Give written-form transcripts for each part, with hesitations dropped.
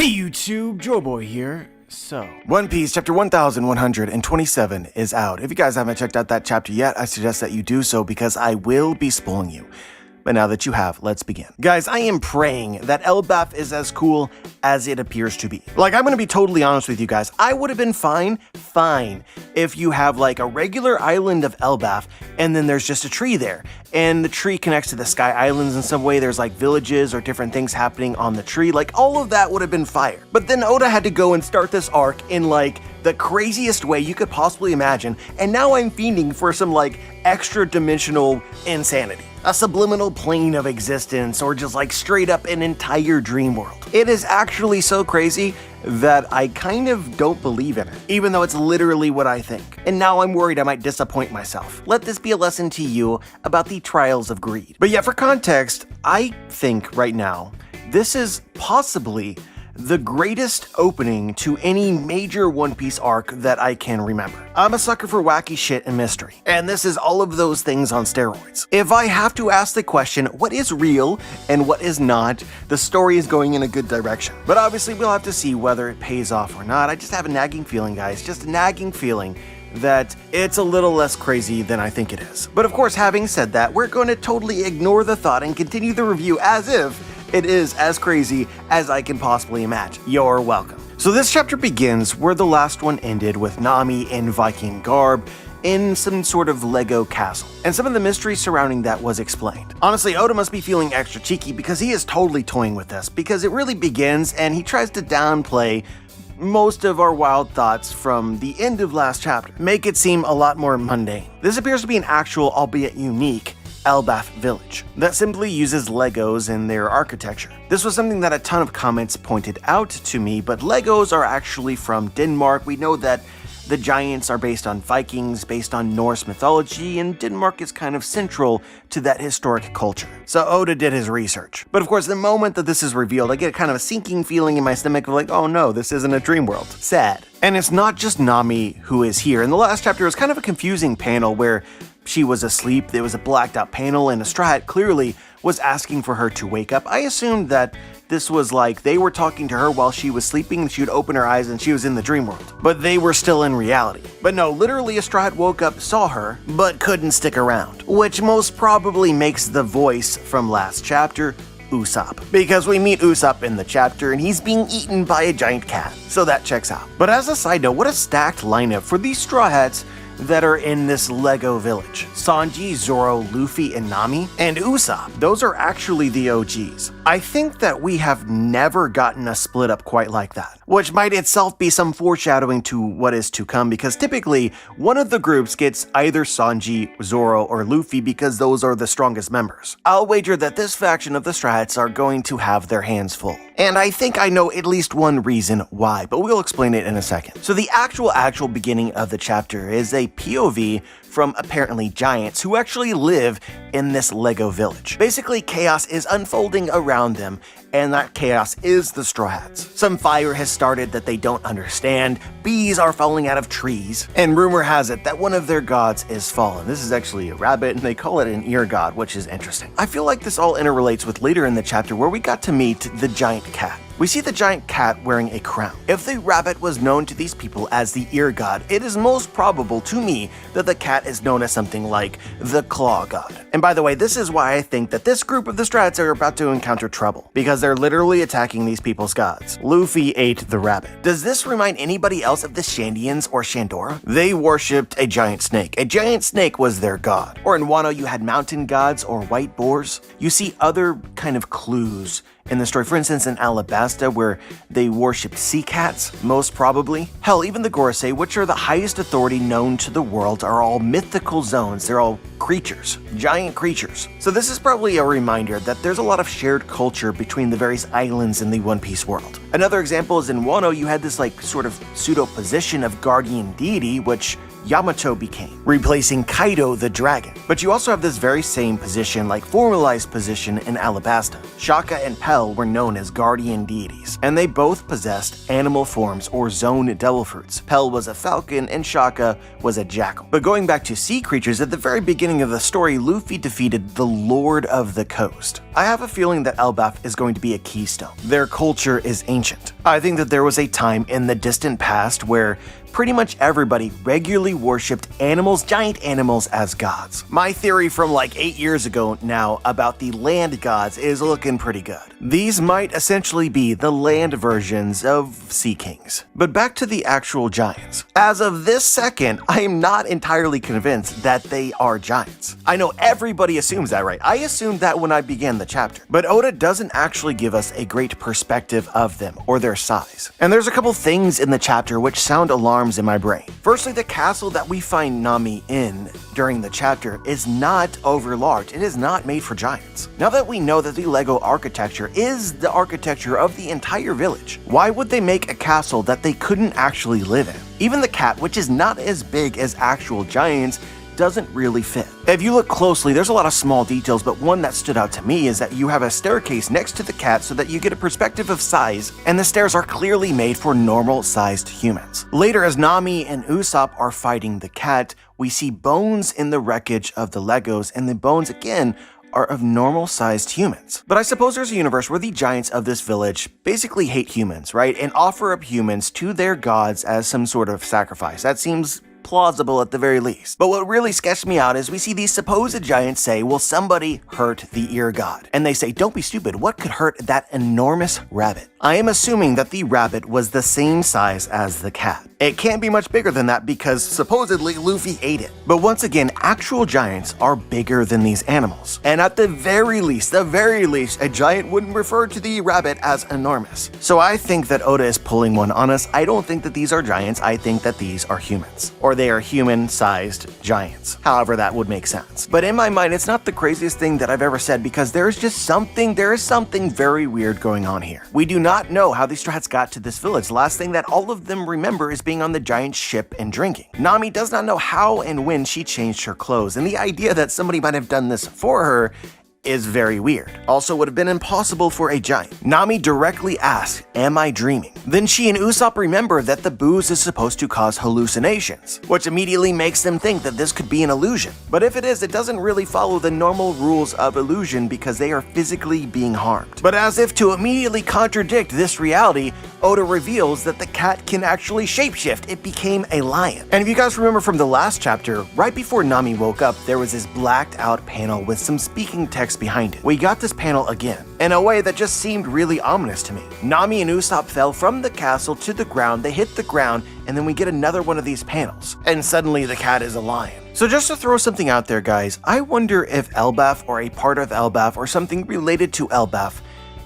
Hey YouTube, Joeboy here. So, One Piece chapter 1127 is out. If you guys haven't checked out that chapter yet, I suggest that you do so because I will be spoiling you. But now that you have, let's begin. Guys, I am praying that ELBAF is as cool as it appears to be. Like, I'm gonna be totally honest with you guys. I would have been fine, if you have like a regular island of ELBAF and then there's just a tree there. And the tree connects to the Sky Islands in some way. There's like villages or different things happening on the tree. Like, all of that would have been fire. But then Oda had to go and start this arc in like the craziest way you could possibly imagine. And now I'm fiending for some like extra dimensional insanity. A subliminal plane of existence, or just like straight up an entire dream world. It is actually so crazy that I kind of don't believe in it, even though it's literally what I think. And now I'm worried I might disappoint myself. Let this be a lesson to you about the trials of greed. But yeah, for context, I think right now, this is possibly the greatest opening to any major One Piece arc that I can remember. I'm a sucker for wacky shit and mystery, and this is all of those things on steroids. If I have to ask the question, what is real and what is not, the story is going in a good direction. But obviously we'll have to see whether it pays off or not. I just have a nagging feeling, guys, just a nagging feeling that it's a little less crazy than I think it is. But of course, having said that, we're going to totally ignore the thought and continue the review as if it is as crazy as I can possibly imagine. You're welcome. So this chapter begins where the last one ended, with Nami in Viking garb in some sort of Lego castle. And some of the mystery surrounding that was explained. Honestly, Oda must be feeling extra cheeky because he is totally toying with this, because it really begins and he tries to downplay most of our wild thoughts from the end of last chapter, make it seem a lot more mundane. This appears to be an actual, albeit unique, ELBAF village that simply uses Legos in their architecture. This was something that a ton of comments pointed out to me, but Legos are actually from Denmark. We know that the giants are based on Vikings, based on Norse mythology, and Denmark is kind of central to that historic culture. So Oda did his research. But of course, the moment that this is revealed, I get kind of a sinking feeling in my stomach of like, oh no, this isn't a dream world. Sad. And it's not just Nami who is here. In the last chapter, it was kind of a confusing panel where she was asleep, there was a blacked out panel, and Straw Hat clearly was asking for her to wake up. I assumed that this was like they were talking to her while she was sleeping and she would open her eyes and she was in the dream world. But they were still in reality. But no, literally Straw Hat woke up, saw her, but couldn't stick around. Which most probably makes the voice from last chapter Usopp, because we meet Usopp in the chapter and he's being eaten by a giant cat. So that checks out. But as a side note, what a stacked lineup for these Straw Hats that are in this Lego village. Sanji, Zoro, Luffy, and Nami, and Usopp. Those are actually the OGs. I think that we have never gotten a split up quite like that, which might itself be some foreshadowing to what is to come, because typically one of the groups gets either Sanji, Zoro, or Luffy because those are the strongest members. I'll wager that this faction of the Straw Hats are going to have their hands full. And I think I know at least one reason why, but we'll explain it in a second. So the actual beginning of the chapter is a POV from apparently giants who actually live in this Lego village. Basically, chaos is unfolding around them, and that chaos is the Straw Hats. Some fire has started that they don't understand, bees are falling out of trees, and rumor has it that one of their gods is fallen. This is actually a rabbit, and they call it an ear god, which is interesting. I feel like this all interrelates with later in the chapter where we got to meet the giant cat. We see the giant cat wearing a crown. If the rabbit was known to these people as the ear god, it is most probable to me that the cat is known as something like the claw god. And by the way, this is why I think that this group of the Strats are about to encounter trouble, because they're literally attacking these people's gods. Luffy ate the rabbit. Does this remind anybody else of the Shandians or Shandora? They worshipped a giant snake. A giant snake was their god. Or in Wano, you had mountain gods or white boars. You see other kind of clues in the story. For instance, in Alabasta, where they worshipped sea cats, most probably. Hell, even the Gorosei, which are the highest authority known to the world, are all mythical zones. They're all creatures, giant creatures. So this is probably a reminder that there's a lot of shared culture between the various islands in the One Piece world. Another example is in Wano, you had this like sort of pseudo position of guardian deity, which Yamato became, replacing Kaido the dragon. But you also have this very same position, like formalized position in Alabasta. Shaka and Pell were known as guardian deities, and they both possessed animal forms or zone devil fruits. Pell was a falcon and Shaka was a jackal. But going back to sea creatures, at the very beginning of the story, Luffy defeated the Lord of the Coast. I have a feeling that ELBAF is going to be a keystone. Their culture is ancient. I think that there was a time in the distant past where pretty much everybody regularly worshipped animals, giant animals, as gods. My theory from like 8 years ago now about the land gods is looking pretty good. These might essentially be the land versions of sea kings. But back to the actual giants. As of this second, I am not entirely convinced that they are giants. I know everybody assumes that, right? I assumed that when I began the chapter. But Oda doesn't actually give us a great perspective of them or their size. And there's a couple things in the chapter which sound alarming in my brain. Firstly, the castle that we find Nami in during the chapter is not overlarge. It is not made for giants. Now that we know that the Lego architecture is the architecture of the entire village, why would they make a castle that they couldn't actually live in? Even the cat, which is not as big as actual giants, doesn't really fit. If you look closely, there's a lot of small details, but one that stood out to me is that you have a staircase next to the cat so that you get a perspective of size, and the stairs are clearly made for normal-sized humans. Later, as Nami and Usopp are fighting the cat, we see bones in the wreckage of the Legos, and the bones, again, are of normal-sized humans. But I suppose there's a universe where the giants of this village basically hate humans, right? And offer up humans to their gods as some sort of sacrifice. That seems plausible at the very least. But what really sketched me out is we see these supposed giants say, will somebody hurt the ear god? And they say, don't be stupid, what could hurt that enormous rabbit? I am assuming that the rabbit was the same size as the cat. It can't be much bigger than that because supposedly Luffy ate it. But once again, actual giants are bigger than these animals. And at the very least, a giant wouldn't refer to the rabbit as enormous. So I think that Oda is pulling one on us. I don't think that these are giants, I think that these are humans. Or they are human-sized giants. However that would make sense. But in my mind, it's not the craziest thing that I've ever said because there is something very weird going on here. We do not know how these strats got to this village. The last thing that all of them remember is being on the giant ship and drinking. Nami does not know how and when she changed her clothes, and the idea that somebody might have done this for her is very weird. Also would have been impossible for a giant. Nami directly asks, am I dreaming? Then she and Usopp remember that the booze is supposed to cause hallucinations, which immediately makes them think that this could be an illusion. But if it is, it doesn't really follow the normal rules of illusion because they are physically being harmed. But as if to immediately contradict this reality, Oda reveals that the cat can actually shapeshift. It became a lion. And if you guys remember from the last chapter, right before Nami woke up, there was this blacked out panel with some speaking text behind it. We got this panel again, in a way that just seemed really ominous to me. Nami and Usopp fell from the castle to the ground, they hit the ground, and then we get another one of these panels. And suddenly the cat is a lion. So just to throw something out there, guys, I wonder if ELBAF or a part of ELBAF or something related to ELBAF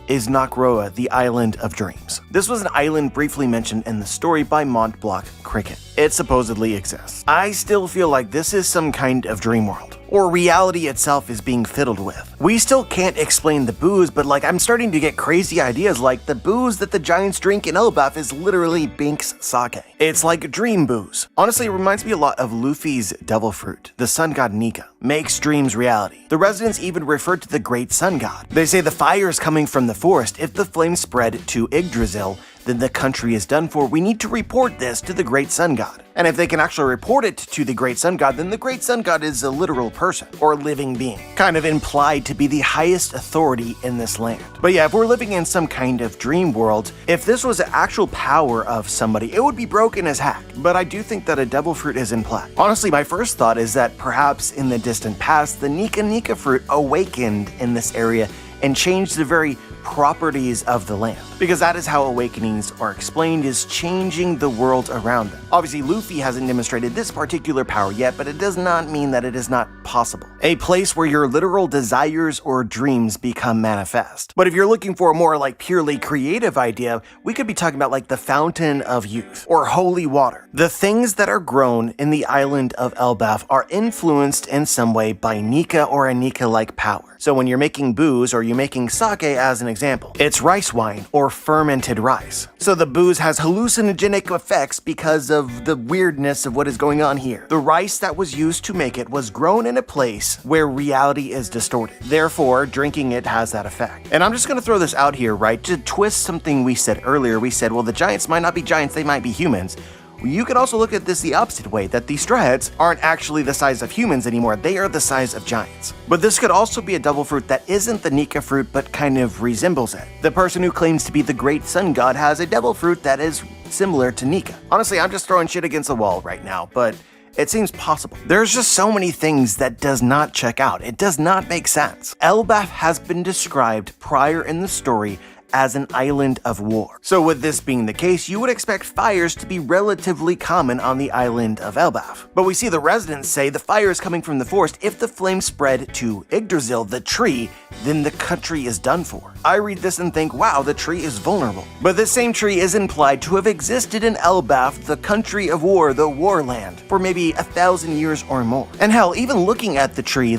is Nakroa, the Island of Dreams. This was an island briefly mentioned in the story by Mont Blanc Cricket. It supposedly exists. I still feel like this is some kind of dream world, or reality itself is being fiddled with. We still can't explain the booze, but like I'm starting to get crazy ideas like the booze that the giants drink in ELBAF is literally Bink's sake. It's like dream booze. Honestly, it reminds me a lot of Luffy's devil fruit. The sun god Nika makes dreams reality. The residents even refer to the great sun god. They say the fire is coming from the forest. If the flames spread to Yggdrasil, then the country is done for. We need to report this to the great sun god. And if they can actually report it to the great sun god, then the great sun god is a literal person or living being, kind of implied to be the highest authority in this land. But yeah, if we're living in some kind of dream world, if this was the actual power of somebody, it would be broken as heck. But I do think that a devil fruit is in play. Honestly, my first thought is that perhaps in the distant past, the Nika fruit awakened in this area and changed the very properties of the land. Because that is how awakenings are explained, is changing the world around them. Obviously, Luffy hasn't demonstrated this particular power yet, but it does not mean that it is not possible. A place where your literal desires or dreams become manifest. But if you're looking for a more like purely creative idea, we could be talking about like the Fountain of Youth or Holy Water. The things that are grown in the island of ELBAF are influenced in some way by Nika or a Nika-like power. So when you're making booze or you're making sake as an example, it's rice wine or fermented rice. So the booze has hallucinogenic effects because of the weirdness of what is going on here. The rice that was used to make it was grown in a place where reality is distorted. Therefore, drinking it has that effect. And I'm just gonna throw this out here, right, to twist something we said earlier. We said, well, the giants might not be giants, they might be humans. You could also look at this the opposite way, that these Straw Hats aren't actually the size of humans anymore, they are the size of giants. But this could also be a devil fruit that isn't the Nika fruit but kind of resembles it. The person who claims to be the great sun god has a devil fruit that is similar to Nika. Honestly, I'm just throwing shit against the wall right now, but it seems possible. There's just so many things that does not check out. It does not make sense. ELBAF has been described prior in the story as an island of war. So with this being the case, you would expect fires to be relatively common on the island of ELBAF. But we see the residents say the fire is coming from the forest. If the flames spread to Yggdrasil, the tree, then the country is done for. I read this and think, wow, the tree is vulnerable. But this same tree is implied to have existed in ELBAF, the country of war, the warland, for maybe 1,000 years or more. And hell, even looking at the tree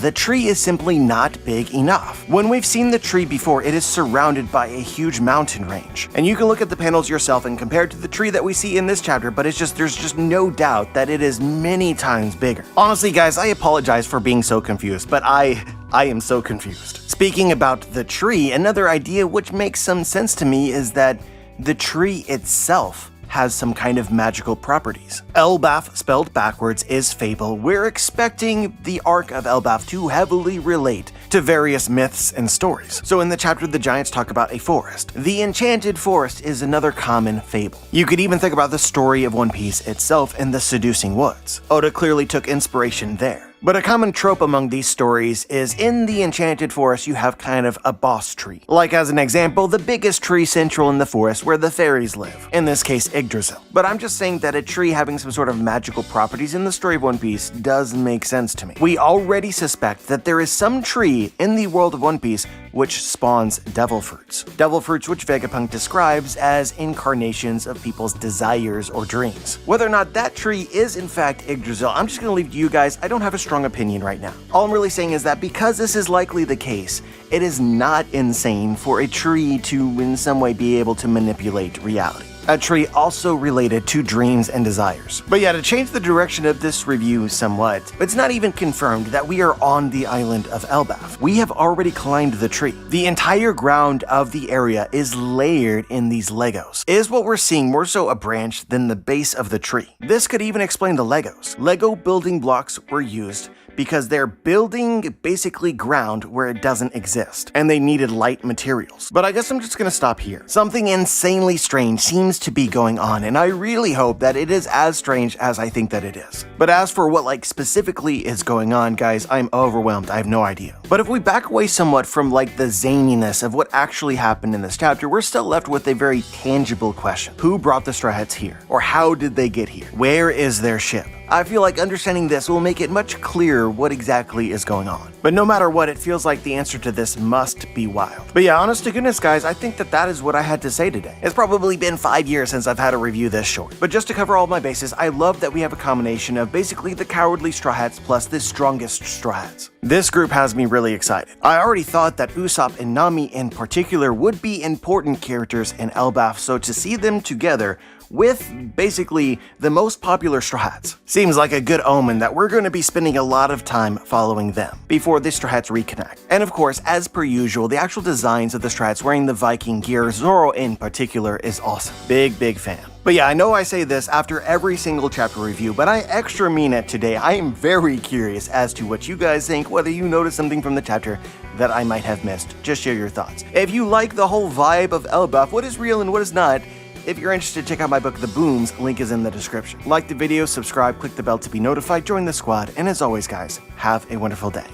is simply not big enough. When we've seen the tree before, it is surrounded by a huge mountain range. And you can look at the panels yourself and compare it to the tree that we see in this chapter, but there's just no doubt that it is many times bigger. Honestly, guys, I apologize for being so confused, but I am so confused. Speaking about the tree, another idea which makes some sense to me is that the tree itself has some kind of magical properties. ELBAF, spelled backwards, is fable. We're expecting the arc of ELBAF to heavily relate to various myths and stories. So in the chapter, the giants talk about a forest. The enchanted forest is another common fable. You could even think about the story of One Piece itself in the Seducing Woods. Oda clearly took inspiration there. But a common trope among these stories is in the enchanted forest you have kind of a boss tree. Like as an example, the biggest tree central in the forest where the fairies live, in this case Yggdrasil. But I'm just saying that a tree having some sort of magical properties in the story of One Piece does make sense to me. We already suspect that there is some tree in the world of One Piece which spawns devil fruits. Devil fruits which Vegapunk describes as incarnations of people's desires or dreams. Whether or not that tree is in fact Yggdrasil, I'm just gonna leave it to you guys. I don't have a strong opinion right now. All I'm really saying is that because this is likely the case, it is not insane for a tree to in some way be able to manipulate reality. A tree also related to dreams and desires. But yeah, to change the direction of this review somewhat, it's not even confirmed that we are on the island of ELBAF. We have already climbed the tree. The entire ground of the area is layered in these Legos. Is what we're seeing more so a branch than the base of the tree? This could even explain the Legos. Lego building blocks were used because they're building basically ground where it doesn't exist, and they needed light materials. But I guess I'm just gonna stop here. Something insanely strange seems to be going on, and I really hope that it is as strange as I think that it is. But as for what specifically is going on, guys, I'm overwhelmed. I have no idea. But if we back away somewhat from the zaniness of what actually happened in this chapter, we're still left with a very tangible question. Who brought the Straw Hats here? Or how did they get here? Where is their ship? I feel like understanding this will make it much clearer what exactly is going on. But no matter what, it feels like the answer to this must be wild. But yeah, honest to goodness, guys, I think that is what I had to say today. It's probably been 5 years since I've had a review this short. But just to cover all my bases, I love that we have a combination of basically the cowardly Straw Hats plus the strongest Straw Hats. This group has me really excited. I already thought that Usopp and Nami in particular would be important characters in ELBAF, so to see them together with basically the most popular Straw Hats seems like a good omen that we're going to be spending a lot of time following them before the Straw Hats reconnect. And of course, as per usual, the actual designs of the Straw Hats wearing the Viking gear, Zoro in particular, is awesome. Big fan. But yeah, I know I say this after every single chapter review, but I extra mean it today. I am very curious as to what you guys think, whether you noticed something from the chapter that I might have missed. Just share your thoughts. If you like the whole vibe of ELBAF, what is real and what is not, if you're interested, check out my book, The Booms, link is in the description. Like the video, subscribe, click the bell to be notified, join the squad, and as always guys, have a wonderful day.